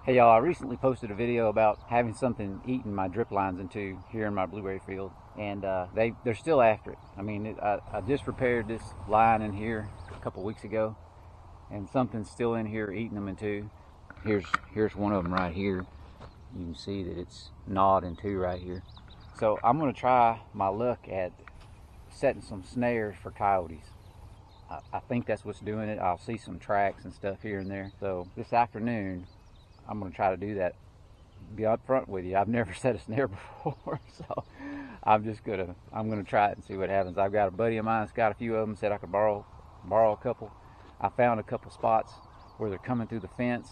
Hey y'all, I recently posted a video about having something eating my drip lines into here in my blueberry field, and they're still after it. I mean, I just repaired this line in here a couple weeks ago, and something's still in here eating them in two. Here's one of them right here. You can see that it's gnawed in two right here. So I'm going to try my luck at setting some snares for coyotes. I think that's what's doing it. I'll see some tracks and stuff here and there. So this afternoon, I'm going to try to do that. Be up front with you, I've never set a snare before, so I'm going to try it and see what happens. I've got a buddy of mine that's got a few of them, said I could borrow a couple. I found a couple spots where they're coming through the fence.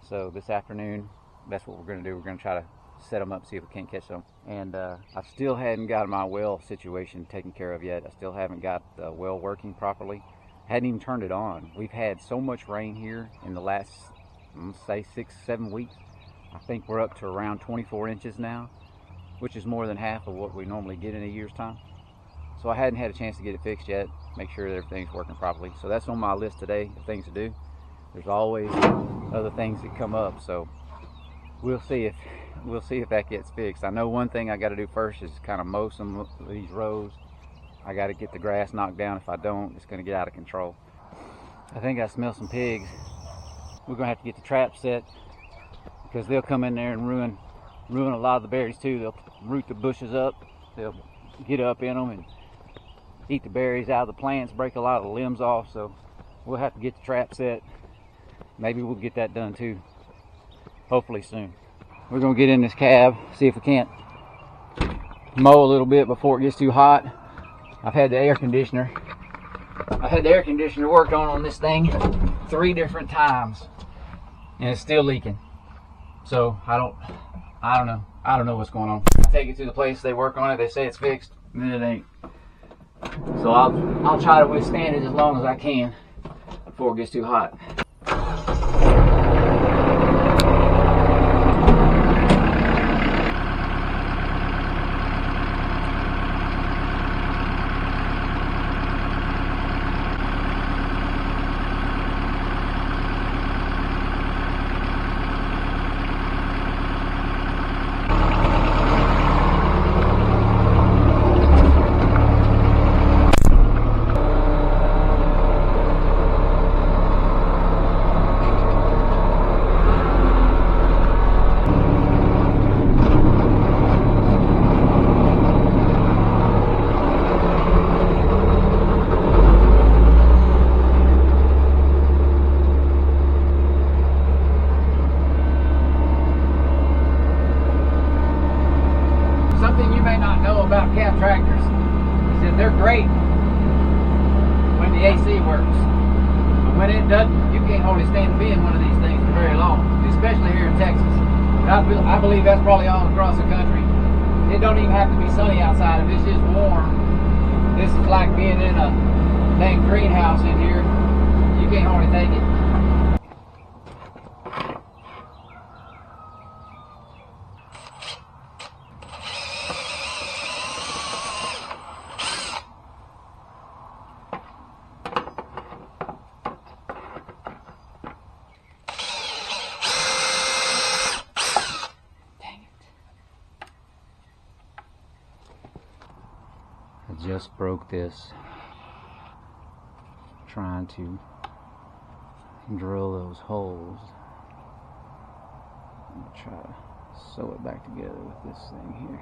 So this afternoon, that's what we're going to do. We're going to try to set them up, see if we can't catch them. And I still hadn't got my well situation taken care of yet. I still haven't got the well working properly. I hadn't even turned it on. We've had so much rain here in the last, let's say 6-7 weeks. I think we're up to around 24 inches now, which is more than half of what we normally get in a year's time. So I hadn't had a chance to get it fixed yet, make sure that everything's working properly. So that's on my list today of things to do. There's always other things that come up, so we'll see if that gets fixed. I know one thing I got to do first is kind of mow some of these rows. I got to get the grass knocked down. If I don't, it's going to get out of control. I think I smell some pigs. We're going to have to get the trap set because they'll come in there and ruin a lot of the berries too. They'll root the bushes up. They'll get up in them and eat the berries out of the plants, break a lot of the limbs off. So we'll have to get the trap set. Maybe we'll get that done too, hopefully soon. We're going to get in this cab, see if we can't mow a little bit before it gets too hot. I've had the air conditioner worked on this thing 3 different times, and it's still leaking. So I don't know what's going on. I take it to the place, they work on it, they say it's fixed, and then it ain't. So I'll try to withstand it as long as I can before it gets too hot. Something you may not know about cab tractors is that they're great when the AC works. But when it doesn't, you can't hardly stand to be in one of these things for very long, especially here in Texas. I believe that's probably all across the country. It don't even have to be sunny outside. If it's just warm, this is like being in a dang greenhouse in here. You can't hardly take it. I just broke this trying to drill those holes. I'm going to try to sew it back together with this thing here.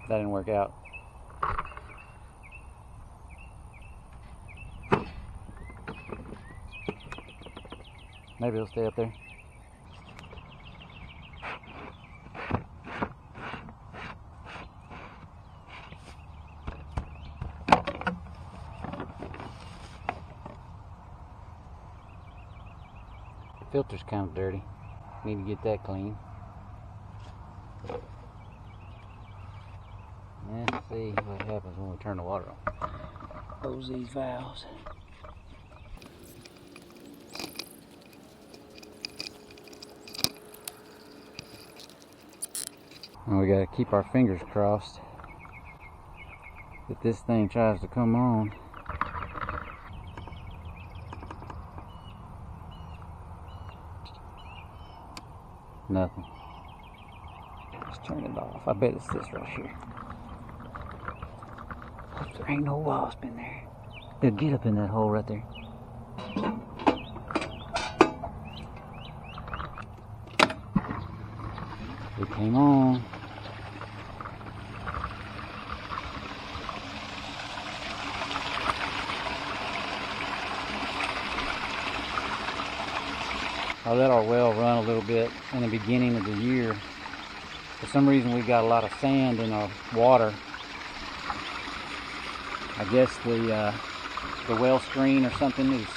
That didn't work out. Maybe it'll stay up there. Filter's kind of dirty. Need to get that clean. Let's see what happens when we turn the water on. Close these valves. And we gotta keep our fingers crossed that this thing tries to come on. Nothing. Let's turn it off. I bet it's this right here. Hope there ain't no wasp in there. They'll get up in that hole right there. It came on. I let our well run a little bit in the beginning of the year. For some reason we got a lot of sand in our water. I guess the well screen or something is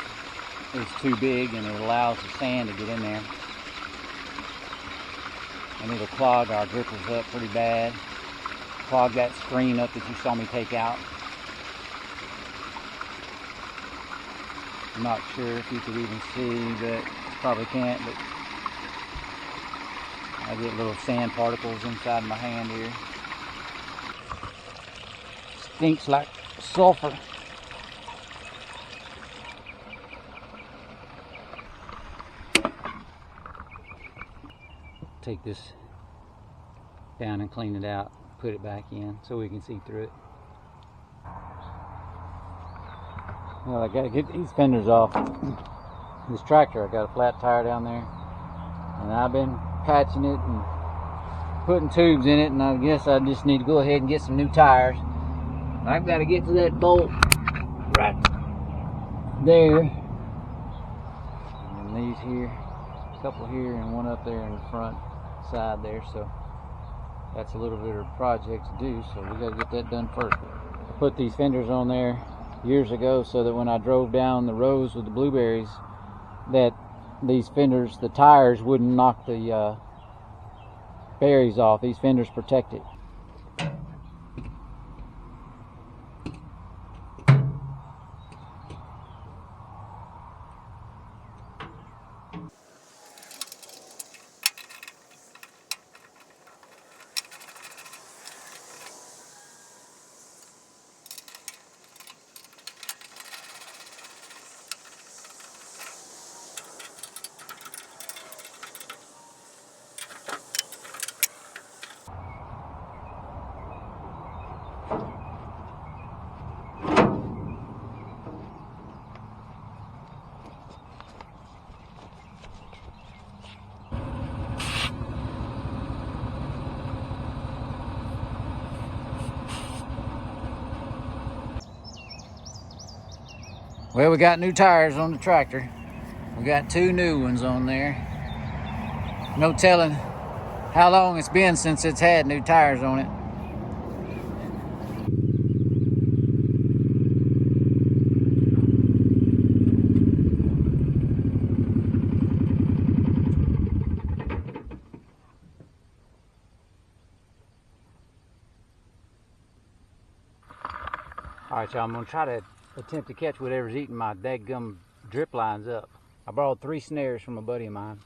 too big and it allows the sand to get in there. And it'll clog our drippers up pretty bad. Clog that screen up that you saw me take out. I'm not sure if you could even see, but probably can't, but I get little sand particles inside my hand here. Stinks like sulfur. Take this down and clean it out, put it back in so we can see through it. Well, I gotta get these fenders off. This tractor, I got a flat tire down there, and I've been patching it and putting tubes in it, and I guess I just need to go ahead and get some new tires. I've got to get to that bolt right there, and these here, a couple here and one up there in the front side there, so that's a little bit of a project to do, so we got to get that done first. I put these fenders on there years ago so that when I drove down the rows with the blueberries, that these fenders, the tires wouldn't knock the berries off. These fenders protect it. Well, we got new tires on the tractor. We got 2 new ones on there. No telling how long it's been since it's had new tires on it. All right, y'all, I'm gonna try to attempt to catch whatever's eating my dadgum drip lines up. I borrowed 3 snares from a buddy of mine,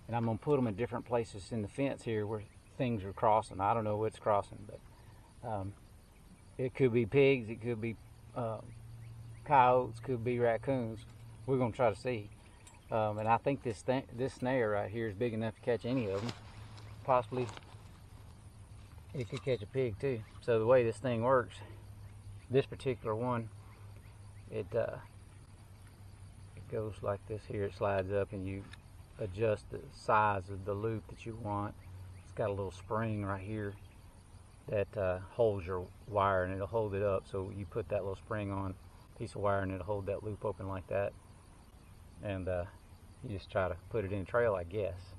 and I'm gonna put them in different places in the fence here where things are crossing. I don't know what's crossing, but it could be pigs, it could be coyotes, could be raccoons. We're gonna try to see. And I think this snare right here is big enough to catch any of them. Possibly it could catch a pig too. So the way this thing works, this particular one, it goes like this here. It slides up and you adjust the size of the loop that you want. It's got a little spring right here that holds your wire, and it'll hold it up. So you put that little spring on piece of wire and it'll hold that loop open like that, and you just try to put it in a trail, I guess.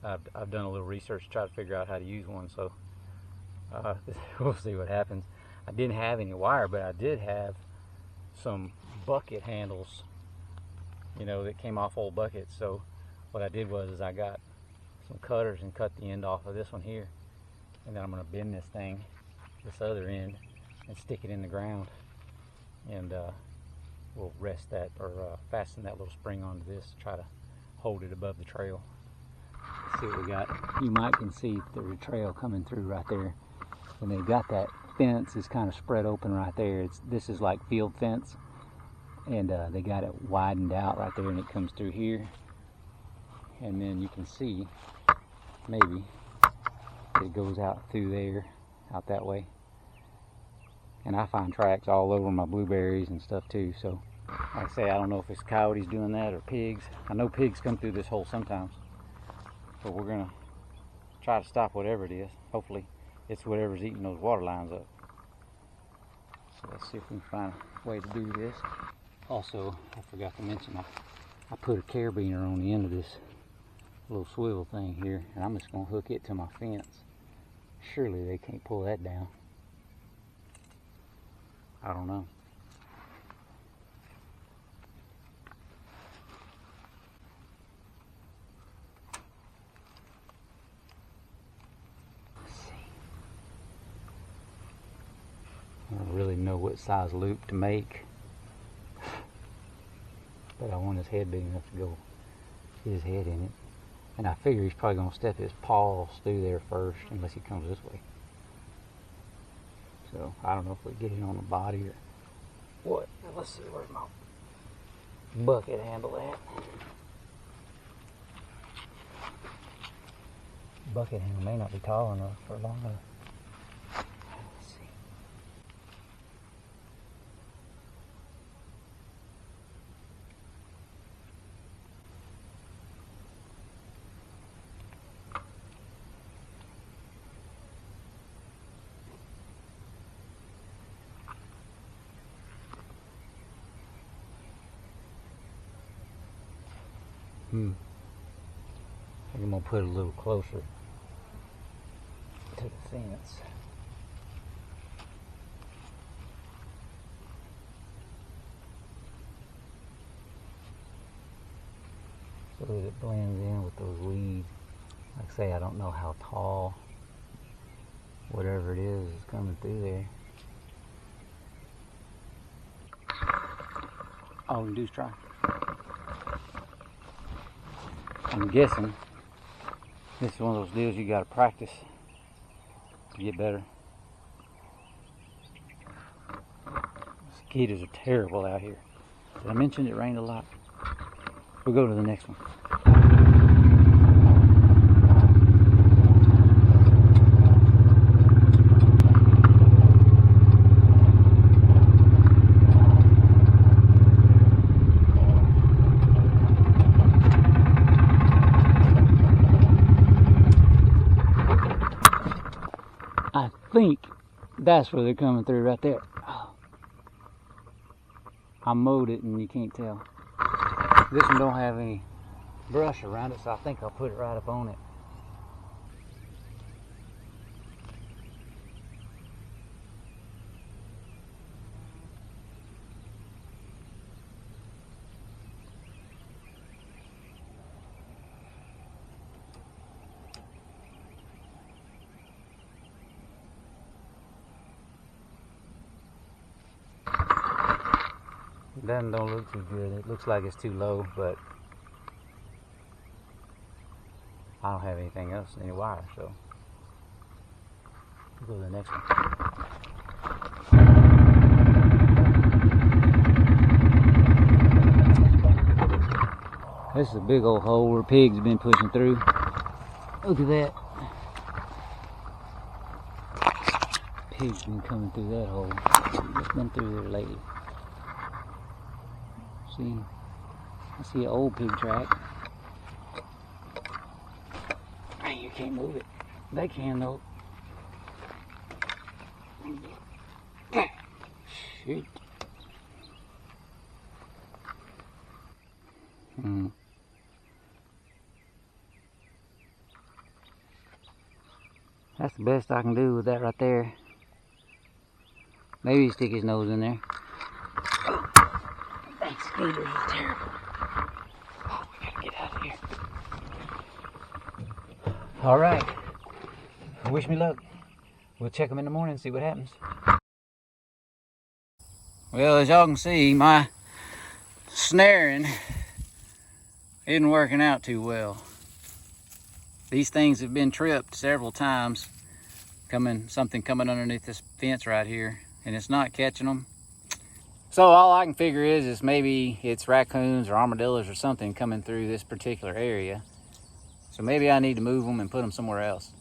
I've done a little research to try to figure out how to use one, so we'll see what happens. I didn't have any wire, but I did have some bucket handles, you know, that came off old buckets. So what I did was I got some cutters and cut the end off of this one here, and then I'm going to bend this thing, this other end, and stick it in the ground, and we'll rest that, or fasten that little spring onto this to try to hold it above the trail. Let's see what we got. You might can see the trail coming through right there, and they've got that fence is kind of spread open right there. This is like field fence, and they got it widened out right there, and it comes through here, and then you can see maybe it goes out through there, out that way. And I find tracks all over my blueberries and stuff too. So like I say, I don't know if it's coyotes doing that or pigs. I know pigs come through this hole sometimes, but we're gonna try to stop whatever it is. Hopefully it's whatever's eating those water lines up. So let's see if we can find a way to do this. Also, I forgot to mention, I put a carabiner on the end of this little swivel thing here, and I'm just gonna hook it to my fence. Surely they can't pull that down. I don't know. Let's see. I don't really know what size loop to make, but I want his head big enough to go his head in it. And I figure he's probably going to step his paws through there first, unless he comes this way. So I don't know if we get it on the body or what. Now, let's see, where's my bucket handle at? Bucket handle may not be tall enough or long enough. Let's see. I think I'm gonna put it a little closer to the fence. So that it blends in with those weeds. Like I say, I don't know how tall whatever it is coming through there. All we can do is try. I'm guessing this is one of those deals you gotta practice to get better. Mosquitoes are terrible out here. Did I mention it rained a lot? We'll go to the next one. I think that's where they're coming through right there. Oh. I mowed it and you can't tell. This one don't have any brush around it, so I think I'll put it right up on it. That don't look too good. It looks like it's too low, but I don't have anything else, any wire, so we'll go to the next one. This is a big old hole where pigs have been pushing through. Look at that. Pigs been coming through that hole. It's been through there lately. See, I see an old pig track. Hey, you can't move it. They can though. Shoot. That's the best I can do with that right there. Maybe stick his nose in there. That skeeter is terrible. Oh, we gotta get out of here. All right. Wish me luck. We'll check them in the morning and see what happens. Well, as y'all can see, my snaring isn't working out too well. These things have been tripped several times. Something coming underneath this fence right here, and it's not catching them. So all I can figure is maybe it's raccoons or armadillos or something coming through this particular area. So maybe I need to move them and put them somewhere else.